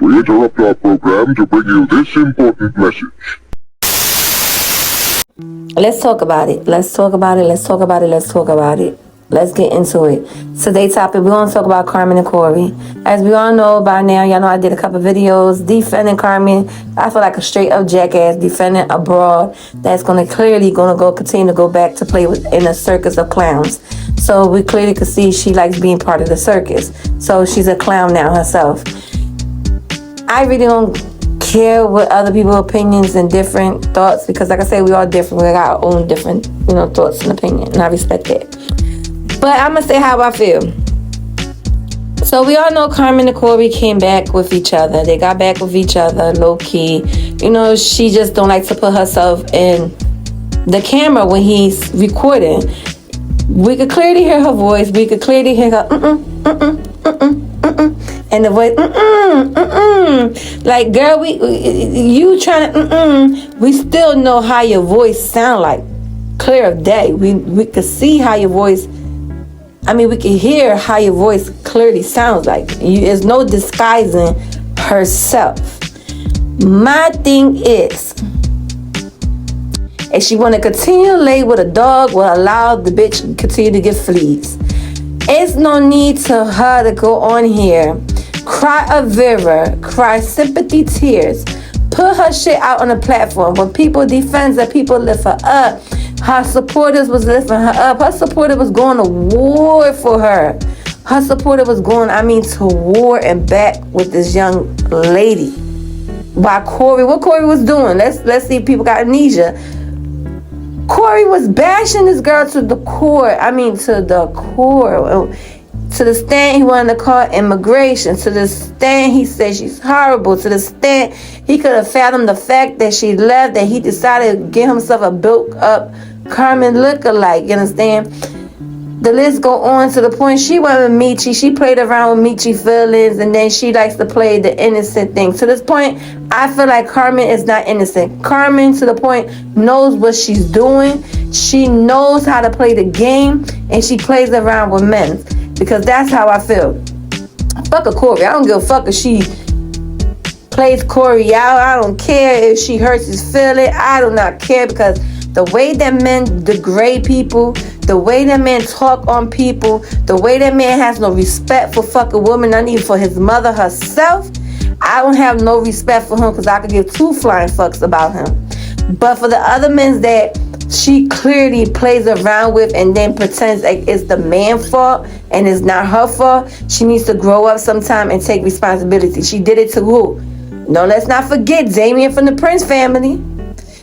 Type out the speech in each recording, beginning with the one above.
We interrupt our program to bring you this important message. Let's talk about it. Let's talk about it. Let's talk about it. Let's talk about it. Let's get into it. Today's topic, we're going to talk about Carmen and Cory. As we all know by now, y'all know I did a couple videos defending Carmen. I feel like a straight up jackass defending a broad that's going to continue to go back to play in a circus of clowns. So we clearly could see she likes being part of the circus. So she's a clown now herself. I really don't care what other people's opinions and different thoughts, because like I said, we all different. We got our own different, thoughts and opinion, and I respect that. But I'm gonna say how I feel. So we all know Carmen and Cory came back with each other. They got back with each other, low key. She just don't like to put herself in the camera when he's recording. We could clearly hear her voice. We could clearly hear her and the voice like, girl, you trying to we still know how your voice sound like, clear of day. We could see how your voice, we can hear how your voice clearly sounds like. There's no disguising herself. My thing is, if she want to continue to lay with a dog, will allow the bitch continue to get fleas. It's no need to her to go on here, cry a river, cry sympathy tears, put her shit out on the platform. When people defend her, people lift her up. Her supporters was lifting her up. Her supporter was going to war for her. Her supporter was going, to war and back with this young lady. By Cory, what Cory was doing? Let's see if people got amnesia. Cory was bashing this girl to the core. To the stand he wanted to call immigration. To the stand he said she's horrible. To the stand he could have fathomed the fact that she left, that he decided to get himself a built up Carmen lookalike. You understand? The list go on to the point she went with Michi. She played around with Michi feelings, and then she likes to play the innocent thing. To this point, I feel like Carmen is not innocent. Carmen, to the point, knows what she's doing. She knows how to play the game, and she plays around with men. Because that's how I feel. Fuck a Cory. I don't give a fuck if she plays Cory out. I don't care if she hurts his feelings. I do not care, because the way that men degrade people, the way that man talk on people, the way that man has no respect for fucking women, not even for his mother herself, I don't have no respect for him, because I could give two flying fucks about him. But for the other men that she clearly plays around with and then pretends like it's the man's fault and it's not her fault, she needs to grow up sometime and take responsibility. She did it to who? No, let's not forget Damien from the Prince family.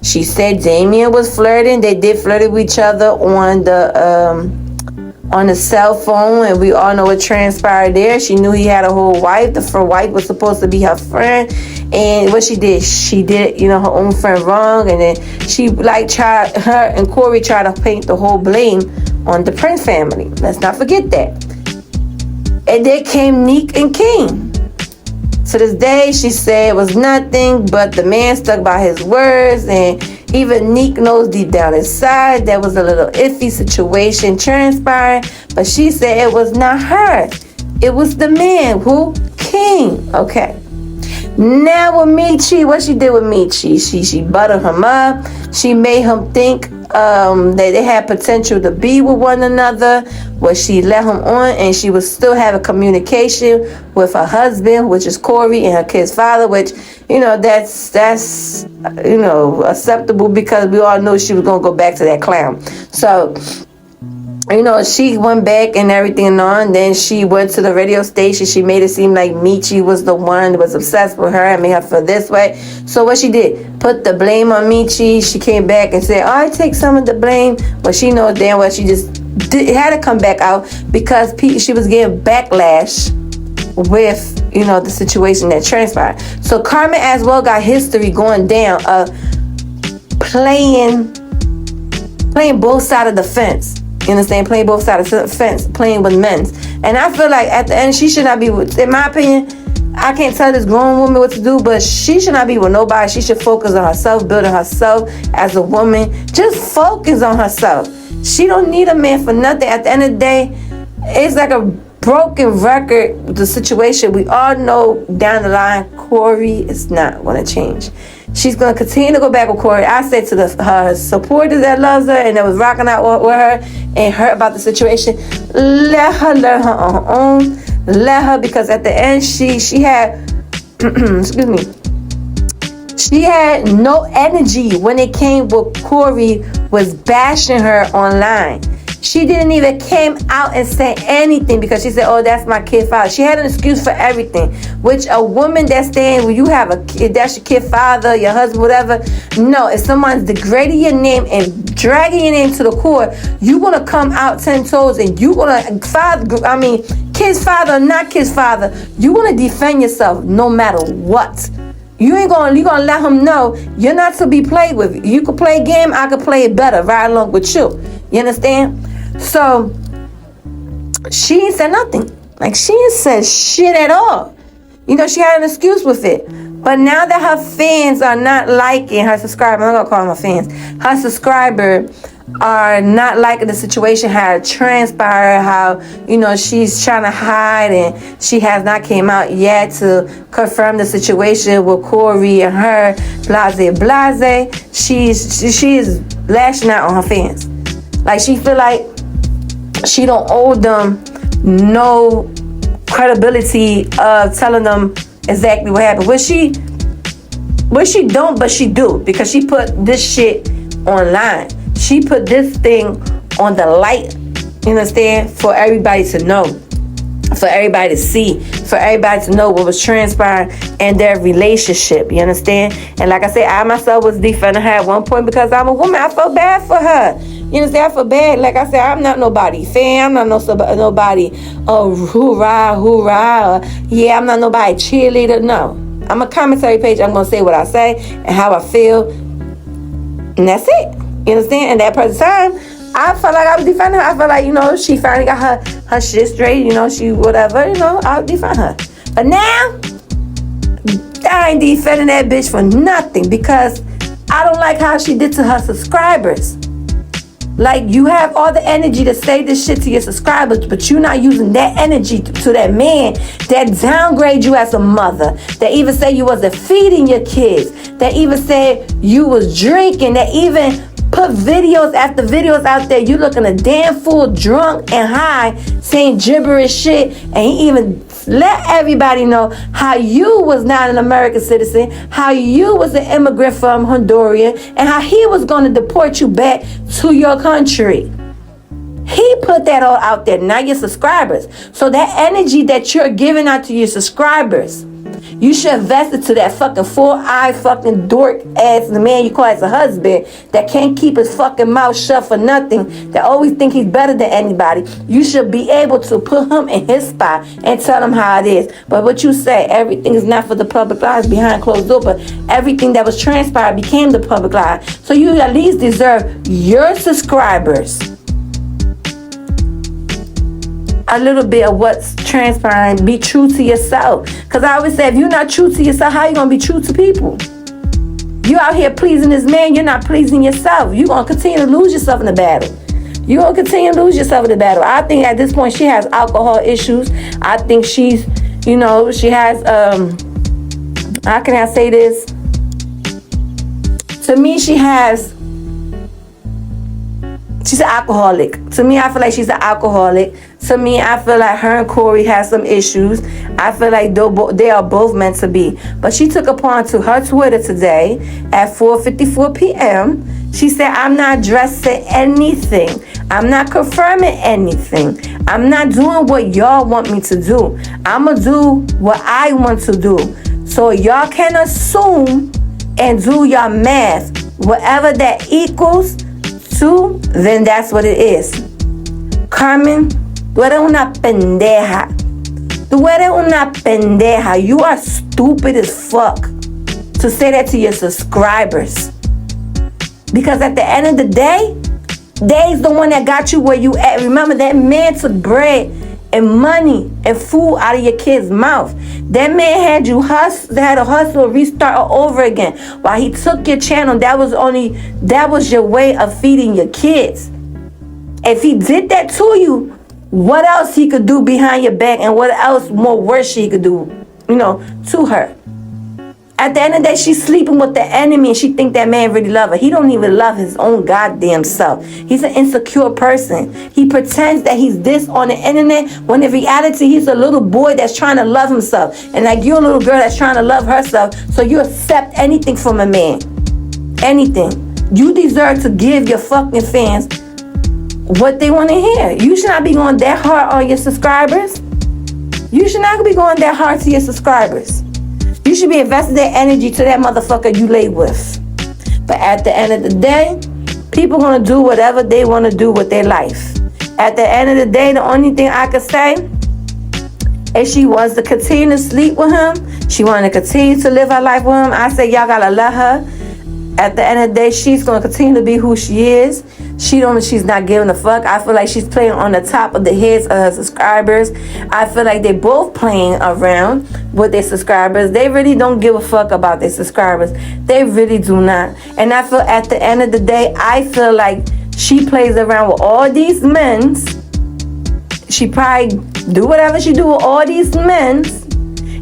She said Damien was flirting. They did flirt with each other on the cell phone, and we all know what transpired there. She knew he had a whole wife. The first wife was supposed to be her friend, and what she did her own friend wrong, and then she her and Cory tried to paint the whole blame on the Prince family. Let's not forget that. And then came Neek and King. To this day, she said it was nothing, but the man stuck by his words, and even Neek knows deep down inside there was a little iffy situation transpiring, but she said it was not her. It was the man. Who? King. Okay. Now with Michi, what she did with Michi, she buttered him up. She made him think that they had potential to be with one another. Where she let him on, and she was still having communication with her husband, which is Cory, and her kid's father, which that's acceptable, because we all know she was gonna go back to that clown. So she went back and everything on. Then she went to the radio station. She made it seem like Michi was the one that was obsessed with her and made her feel this way. So what she did, put the blame on Michi. She came back and said, I take some of the blame. But she knows damn well she just had to come back out, because she was getting backlash with, the situation that transpired. So Carmen as well got history going down of playing both sides of the fence. You understand? Playing both sides of the fence, playing with men. And I feel like at the end, she should not be with, in my opinion, I can't tell this grown woman what to do, but she should not be with nobody. She should focus on herself, building herself as a woman. Just focus on herself. She don't need a man for nothing. At the end of the day, it's like a broken record, the situation. We all know down the line, Cory is not going to change. She's going to continue to go back with Cory. I said to her supporters that loves her and that was rocking out with her and hurt about the situation, let her learn her on her own. Let her, because at the end she had excuse me, she had no energy when it came with Cory was bashing her online. She didn't even came out and say anything because she said, oh, that's my kid father. She had an excuse for everything, which a woman that's saying, well, you have a kid, that's your kid father, your husband, whatever. No, if someone's degrading your name and dragging your name to the court, you want to come out 10 toes and you want to, kid's father or not kid's father, you want to defend yourself no matter what. You gonna let him know you're not to be played with. You could play a game, I could play it better, right along with you. You understand? So she ain't said nothing. Like, she ain't said shit at all. You know, she had an excuse with it. But now that her fans are not liking her subscriber, I'm gonna call them her fans. Her subscriber are not liking the situation, how it transpired, how, you know, she's trying to hide and she has not came out yet to confirm the situation with Cory and her, blase. She is lashing out on her fans. Like, she feel like she don't owe them no credibility of telling them exactly what happened. Which she don't, but she do, because she put this shit online. She put this thing on the light, you understand, for everybody to know, for everybody to see, for everybody to know what was transpiring in their relationship, you understand? And like I said, I myself was defending her at one point because I'm a woman. I felt bad for her. You understand? I feel bad. Like I said, I'm not nobody fan. I'm not nobody, hoorah. Yeah, I'm not nobody cheerleader. No. I'm a commentary page. I'm going to say what I say and how I feel. And that's it. You understand? And that present time, I felt like I was defending her. I felt like, you know, she finally got her shit straight. You know, she whatever. You know, I'll defend her. But now, I ain't defending that bitch for nothing because I don't like how she did to her subscribers. Like, you have all the energy to say this shit to your subscribers, but you're not using that energy to that man that downgrade you as a mother, that even say you wasn't feeding your kids, that even said you was drinking, that even put videos after videos out there, you looking a damn fool, drunk and high, saying gibberish shit, and he even let everybody know how you was not an American citizen, how you was an immigrant from Honduras, and how he was going to deport you back to your country. He put that all out there, not your subscribers. So that energy that you're giving out to your subscribers, you should invest it to that fucking full-eyed fucking dork ass, the man you call as a husband, that can't keep his fucking mouth shut for nothing, that always think he's better than anybody. You should be able to put him in his spot and tell him how it is. But what you say, everything is not for the public eye, it's behind closed doors, but everything that was transpired became the public eye. So you at least deserve your subscribers a little bit of what's transpiring. Be true to yourself. Because I always say, if you're not true to yourself, how you going to be true to people? You out here pleasing this man, you're not pleasing yourself. You're going to continue to lose yourself in the battle. You're going to continue to lose yourself in the battle. I think at this point she has alcohol issues. I think she's, you know, she has, how can I say this? To me, she's an alcoholic. To me, I feel like she's an alcoholic. To me, I feel like her and Cory have some issues. I feel like they are both meant to be. But she took upon to her Twitter today at 4:54 p.m. She said, I'm not addressing anything. I'm not confirming anything. I'm not doing what y'all want me to do. I'm going to do what I want to do. So y'all can assume and do your math. Whatever that equals to, then that's what it is. Carmen, tú eres una pendeja. Tú eres una pendeja. You are stupid as fuck to say that to your subscribers. Because at the end of the day, they's the one that got you where you at. Remember, that man took bread and money and food out of your kid's mouth. That man had you had a hustle, restart all over again. While he took your channel, that was your way of feeding your kids. If he did that to you, what else he could do behind your back, and what else more worse he could do, you know, to her? At the end of the day, she's sleeping with the enemy and she think that man really love her. He don't even love his own goddamn self. He's an insecure person. He pretends that he's this on the internet when in reality he's a little boy that's trying to love himself. And like you're a little girl that's trying to love herself, so you accept anything from a man. Anything. You deserve to give your fucking fans what they want to hear. You should not be going that hard on your subscribers. You should not be going that hard to your subscribers. You should be investing that energy to that motherfucker you lay with. But at the end of the day, people gonna do whatever they want to do with their life. At the end of the day, the only thing I could say is she wants to continue to sleep with him. She want to continue to live her life with him. I say y'all gotta let her. At the end of the day, she's gonna continue to be who she is. She's not giving a fuck. I feel like she's playing on the top of the heads of her subscribers. I feel like they both playing around with their subscribers. They really don't give a fuck about their subscribers. They really do not. And I feel at the end of the day, I feel like she plays around with all these men. She probably do whatever she do with all these men.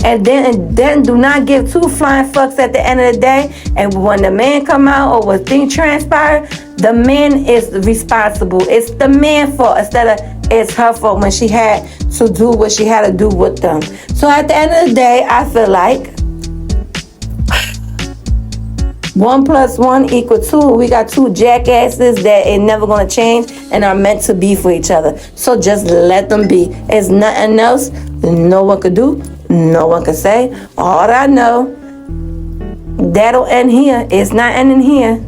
And then do not give two flying fucks at the end of the day. And when the man come out or when things transpire, the man is responsible. It's the man's fault instead of it's her fault when she had to do what she had to do with them. So at the end of the day, I feel like 1 + 1 = 2. We got two jackasses that ain't never gonna change and are meant to be for each other. So just let them be. It's nothing else no one could do. No one can say. All I know, that'll end here. It's not ending here.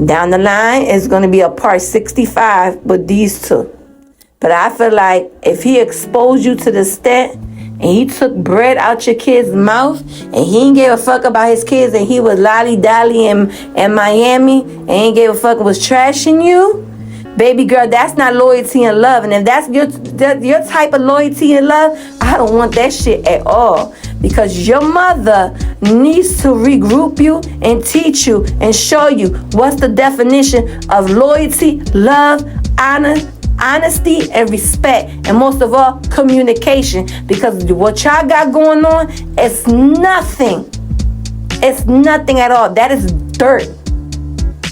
Down the line, it's going to be a part 65 with these two. But I feel like if he exposed you to the extent and he took bread out your kid's mouth and he ain't gave a fuck about his kids and he was lolly-dolly in Miami and ain't gave a fuck, was trashing you, baby girl, that's not loyalty and love. And if that's your type of loyalty and love, I don't want that shit at all. Because your mother needs to regroup you and teach you and show you what's the definition of loyalty, love, honor, honesty, and respect. And most of all, communication. Because what y'all got going on is nothing. It's nothing at all. That is dirt.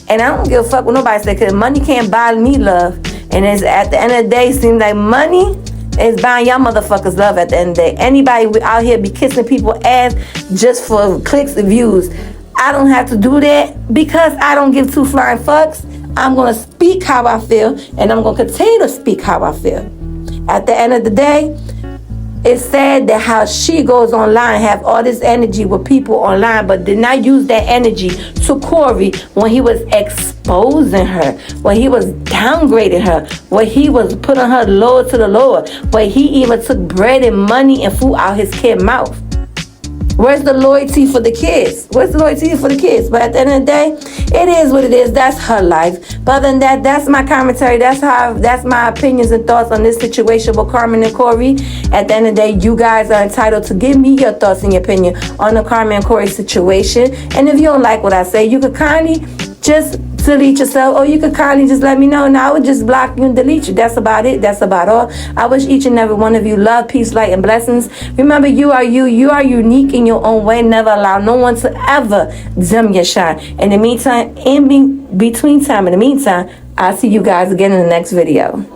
And I don't give a fuck what nobody said, because money can't buy me love. And it's at the end of the day, it seems like money is buying y'all motherfuckers love at the end of the day. Anybody out here be kissing people's ass just for clicks and views. I don't have to do that because I don't give two flying fucks. I'm going to speak how I feel, and I'm going to continue to speak how I feel. At the end of the day, it's sad that how she goes online, have all this energy with people online, but did not use that energy to Cory when he was exposing her, when he was downgrading her, when he was putting her lower to the Lord, when he even took bread and money and food out his kid's mouth. Where's the loyalty for the kids? Where's the loyalty for the kids? But at the end of the day, it is what it is. That's her life. But other than that, that's my commentary. That's my opinions and thoughts on this situation with Carmen and Cory. At the end of the day, you guys are entitled to give me your thoughts and your opinion on the Carmen and Cory situation. And if you don't like what I say, you could kindly just delete yourself, or you could kindly just let me know and I would just block you and delete you. That's about it. That's about all. I wish each and every one of you love, peace, light, and blessings. Remember, you are you. You are unique in your own way. Never allow no one to ever dim your shine. In the meantime, in the meantime, I'll see you guys again in the next video.